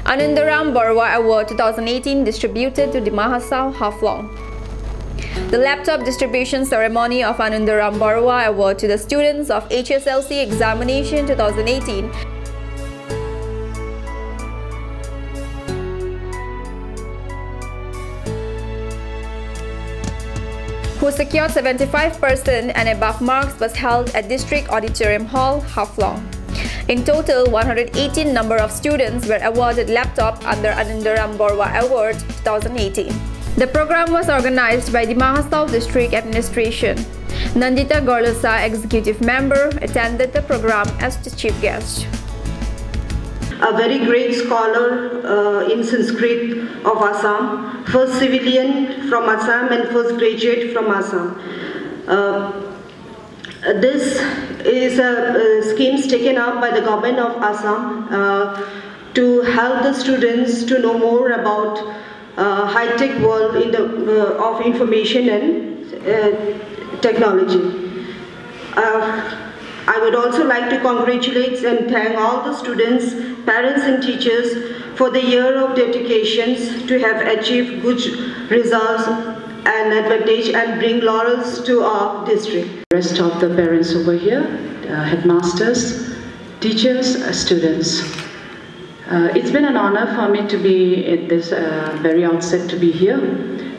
Anundaram Barooah Award 2018 distributed to Dima, Hasao, Haflong. The laptop distribution ceremony of Anundaram Barooah Award to the students of HSLC examination 2018 who secured 75% and above marks was held at District Auditorium Hall, Haflong. In total, 118 number of students were awarded laptop under Anundaram Barooah Award 2018. The program was organized by Dima Hasao District Administration. Nandita Gorlasa, Executive Member, attended the program as the chief guest. A very great scholar in Sanskrit of Assam, first civilian from Assam and first graduate from Assam. This is a scheme taken up by the government of Assam to help the students to know more about high-tech world in of information and technology. I would also like to congratulate and thank all the students, parents and teachers for the year of dedications to have achieved good results and advantage and bring laurels to our district. The rest of the parents over here, headmasters, teachers, students. It's been an honor for me to be at this very outset to be here.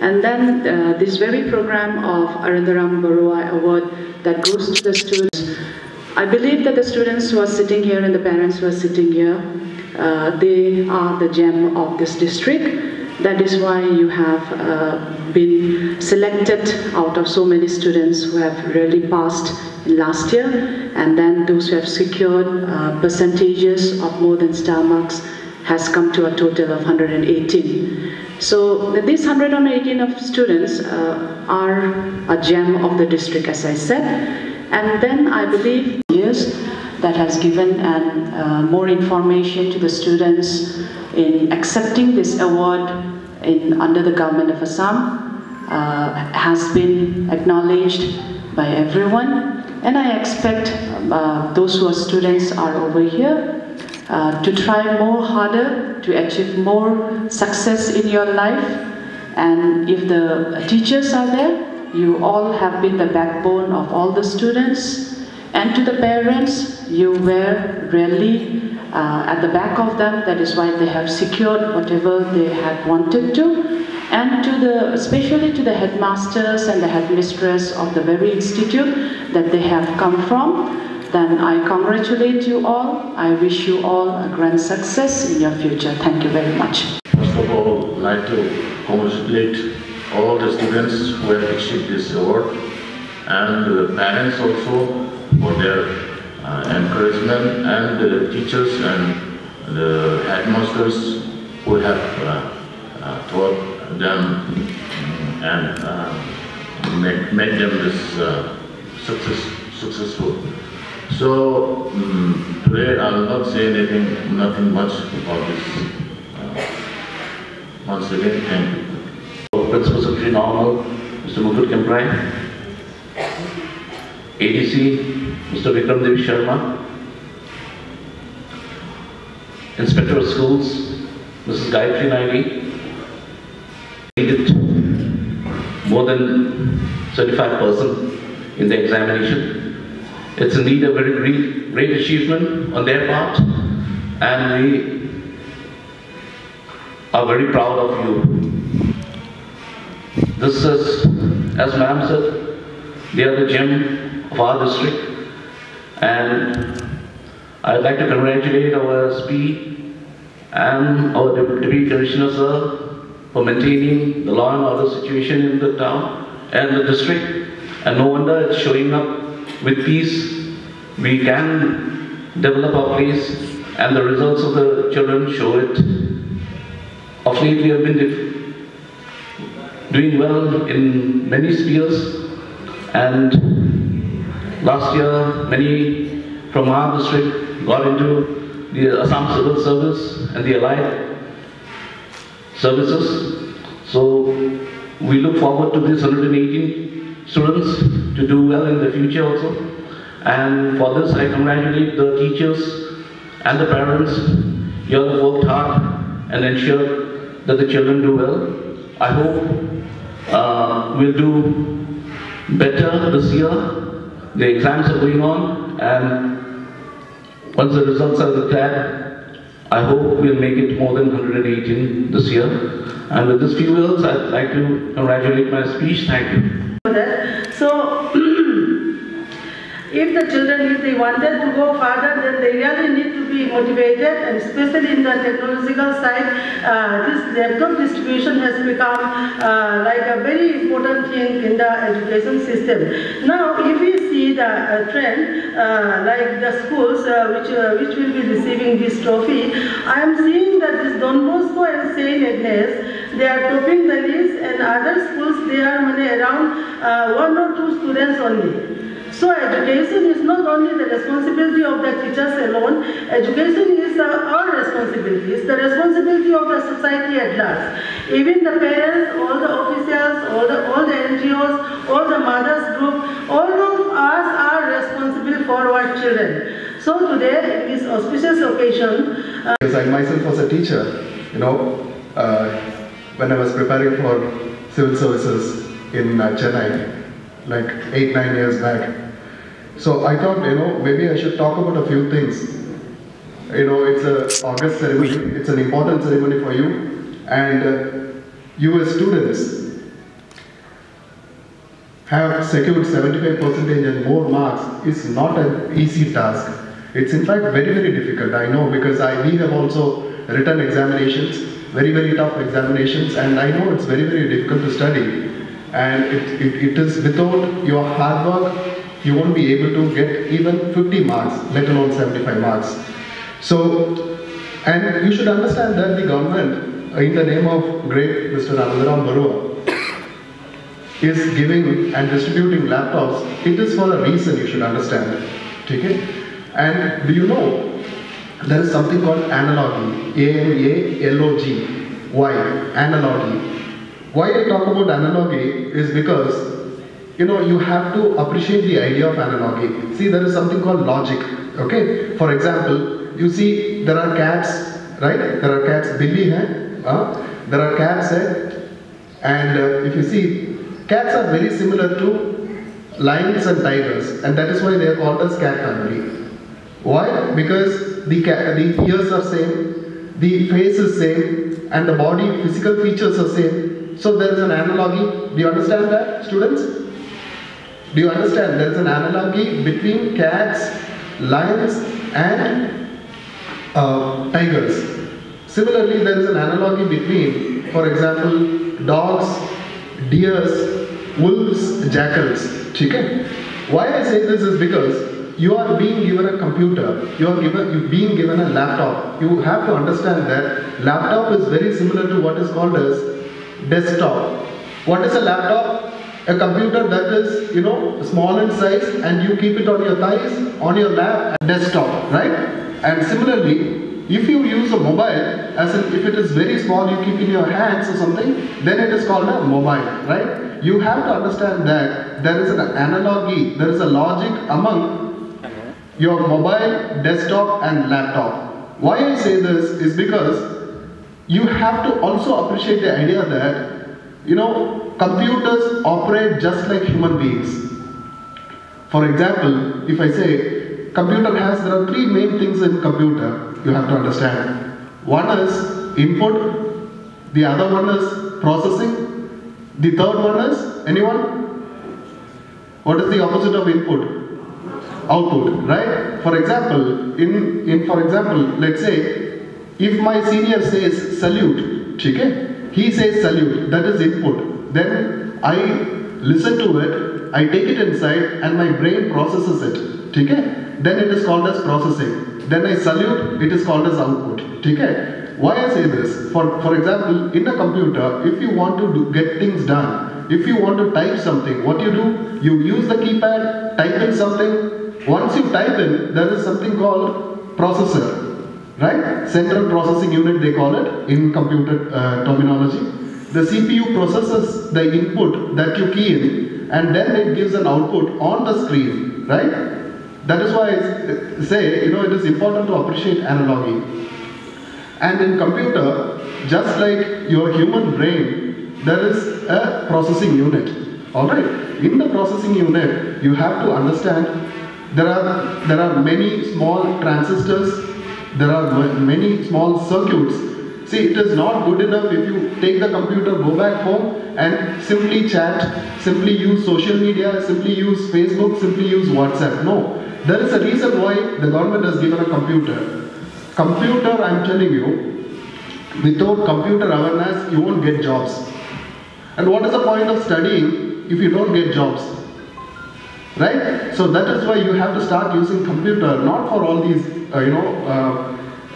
And then this very program of Anundaram Barooah Award that goes to the students. I believe that the students who are sitting here and the parents who are sitting here, they are the gem of this district. That is why you have been selected out of so many students who have really passed last year, and then those who have secured percentages of more than star marks has come to a total of 118. So these 118 of students are a gem of the district, as I said. And then I believe years that has given more information to the students in accepting this award under the government of Assam has been acknowledged by everyone. And I expect those who are students are over here to try more harder to achieve more success in your life. And if the teachers are there, you all have been the backbone of all the students. And to the parents, you were really at the back of them. That is why they have secured whatever they had wanted to. And especially to the headmasters and the headmistress of the very institute that they have come from, then I congratulate you all. I wish you all a grand success in your future. Thank you very much. First of all, I'd like to congratulate all the students who have achieved this award, and the parents also for their encouragement, and the teachers and the headmasters who have taught them and made them this successful. So today I will not say nothing much about this. Once again, thank you. Principal Secretary Normal, Mr. Mukut Kemprai, ADC, Mr. Vikram Dev Sharma, Inspector of Schools, Mrs. Gayatri Naidi, more than 35% in the examination. It's indeed a very great achievement on their part, and we are very proud of you. This is, as ma'am said, they are the gem of our district, and I'd like to congratulate our SP and our Deputy Commissioner sir for maintaining the law and order situation in the town and the district. And no wonder it's showing up with peace. We can develop our place, and the results of the children show it. Of late we have been doing well in many spheres, and last year many from our district got into the Assam Civil Service and the allied services. So we look forward to these 118 students to do well in the future also. And for this I congratulate the teachers and the parents. You have worked hard and ensure that the children do well. I hope we'll do better this year. The exams are going on, and once the results are declared, I hope we'll make it more than 118 this year. And with these few words, I'd like to congratulate my speech. Thank you. So, if the children, if they wanted to go further, then they really need to be motivated, and especially in the technological side, this laptop distribution has become like a very important thing in the education system. Now, if we see the trend, like the schools which will be receiving this trophy, I am seeing that this Don Bosco and Saint Agnes, they are topping the list, and other schools, they are around 1 or 2 students only. So education is not only the responsibility of the teachers alone, education is our responsibility. It's the responsibility of the society at large. Even the parents, all the officials, all the NGOs, all the mothers group, all of us are responsible for our children. So today, in this auspicious occasion... Because I myself was a teacher, when I was preparing for civil services in Chennai, like 8-9 years back. So I thought, maybe I should talk about a few things. It's an August ceremony, it's an important ceremony for you, and you as students have secured 75% and more marks is not an easy task. It's in fact very, very difficult, I know, because we have also written examinations, very, very tough examinations, and I know it's very, very difficult to study. And it is without your hard work, you won't be able to get even 50 marks, let alone 75 marks. So, and you should understand that the government, in the name of great Mr. Anundaram Barooah, is giving and distributing laptops. It is for a reason, you should understand. Okay? And do you know, there is something called analogy, A-N-A-L-O-G, why? Analogy. Why I talk about analogy is because, you have to appreciate the idea of analogy. See, there is something called logic, okay? For example, you see, there are cats, right? There are cats, Billy, there are cats, and if you see, cats are very similar to lions and tigers, and that is why they are called as cat family. Why? Because the ears are same, the face is same, and the body physical features are same. So there is an analogy. Do you understand that, students? Do you understand? There is an analogy between cats, lions, and tigers. Similarly, there is an analogy between, for example, dogs, deers, wolves, jackals. Okay? Why I say this is because you are being given a computer, you're being given a laptop. You have to understand that laptop is very similar to what is called as desktop. What is a laptop? A computer that is, small in size, and you keep it on your thighs, on your lap, desktop, right? And similarly, if you use a mobile, as in if it is very small, you keep in your hands or something, then it is called a mobile, right? You have to understand that there is an analogy, there is a logic among your mobile, desktop, and laptop. Why I say this is because you have to also appreciate the idea that, computers operate just like human beings. For example, if I say, there are 3 main things in computer you have to understand. One is input, the other one is processing, the third one is, anyone? What is the opposite of input? Output, right? For example, let's say, if my senior says salute, he says salute, that is input. Then I listen to it, I take it inside, and my brain processes it. Then it is called as processing. Then I salute, it is called as output. Why I say this? For example, in a computer, if you want to get things done, if you want to type something, what do? You use the keypad, type in something. Once you type in, there is something called processor, right? Central processing unit, they call it in computer terminology. The CPU processes the input that you key in, and then it gives an output on the screen, right? That is why I say, it is important to appreciate analogy. And in computer, just like your human brain, there is a processing unit. Alright? In the processing unit, you have to understand there are many small transistors, there are many small circuits. See, it is not good enough if you take the computer, go back home and simply chat, simply use social media, simply use Facebook, simply use WhatsApp. No. There is a reason why the government has given a computer. Computer, I'm telling you, without computer awareness, you won't get jobs. And what is the point of studying if you don't get jobs? Right? So that is why you have to start using computer, not for all these,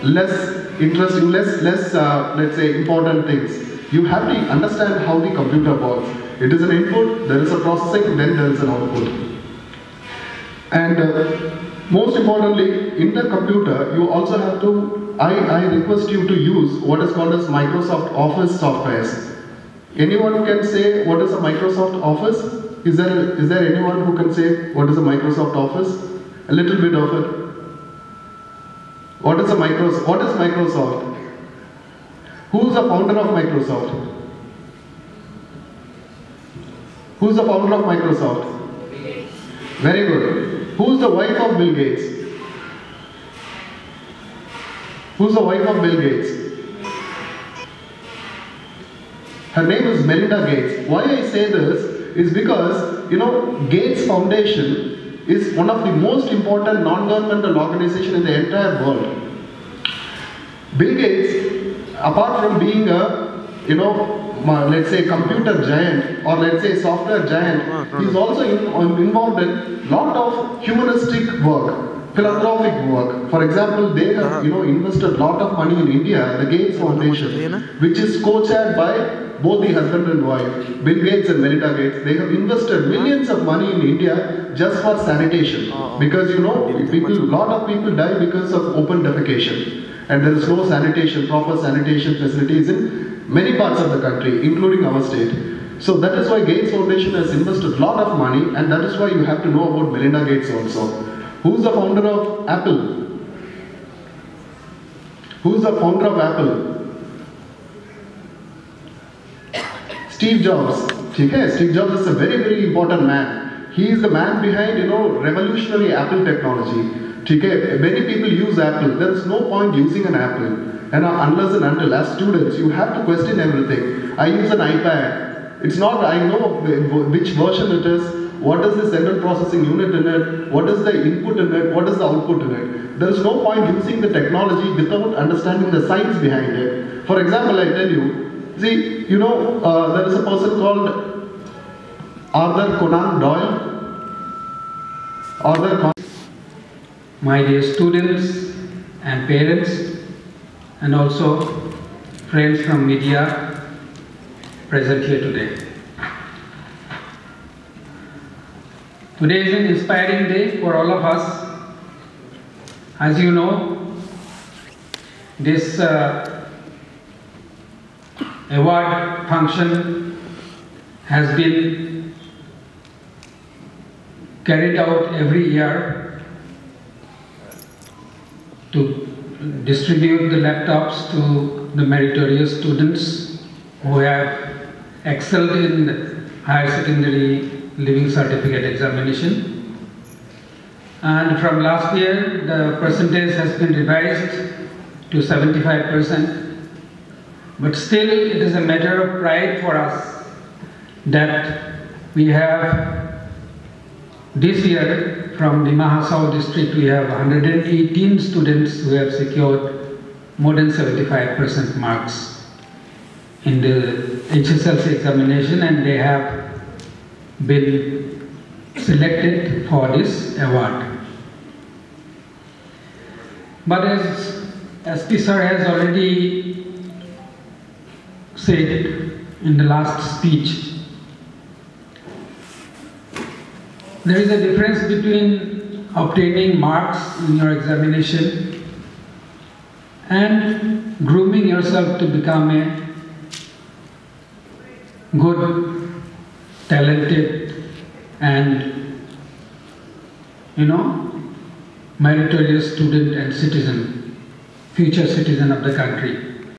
less interesting, let's say important things. You have to understand how the computer works. It is an input, there is a processing, then there is an output. And most importantly, in the computer, you also have to, I request you to use what is called as Microsoft Office softwares. Anyone can say what is a Microsoft Office? Is there anyone who can say what is a Microsoft Office? A little bit of it. What is Microsoft? Who is the founder of Microsoft? Who is the founder of Microsoft? Bill Gates. Very good. Who is the wife of Bill Gates? Who is the wife of Bill Gates? Her name is Melinda Gates. Why I say this is because, Gates Foundation is one of the most important non-governmental organization in the entire world. Bill Gates, apart from being a, let's say computer giant or let's say software giant, he is also involved in lot of humanistic work, philanthropic work. For example, they have invested lot of money in India, the Gates Foundation, which is co-chaired by both the husband and wife, Bill Gates and Melinda Gates. They have invested millions of money in India just for sanitation. Because lot of people die because of open defecation. And there is no sanitation, proper sanitation facilities in many parts of the country, including our state. So that is why Gates Foundation has invested a lot of money, and that is why you have to know about Melinda Gates also. Who is the founder of Apple? Who is the founder of Apple? Steve Jobs. Steve Jobs is a very, very important man. He is the man behind, revolutionary Apple technology. Many people use Apple. There is no point using an Apple. And unless and until, as students, you have to question everything. I use an iPad. It's not, I know which version it is, what is the central processing unit in it, what is the input in it, what is the output in it. There is no point using the technology without understanding the science behind it. For example, I tell you, see, there is a person called Arthur Conan Doyle. My dear students and parents, and also friends from media present here today. Today is an inspiring day for all of us. As you know, this award function has been carried out every year to distribute the laptops to the meritorious students who have excelled in higher secondary living certificate examination. And from last year, the percentage has been revised to 75%. But still, it is a matter of pride for us that we have this year from Dima Hasao district, we have 118 students who have secured more than 75% marks in the HSLC examination, and they have been selected for this award. But as SP sir has already said in the last speech, there is a difference between obtaining marks in your examination and grooming yourself to become a good, talented and, meritorious student and citizen. future citizen of the country.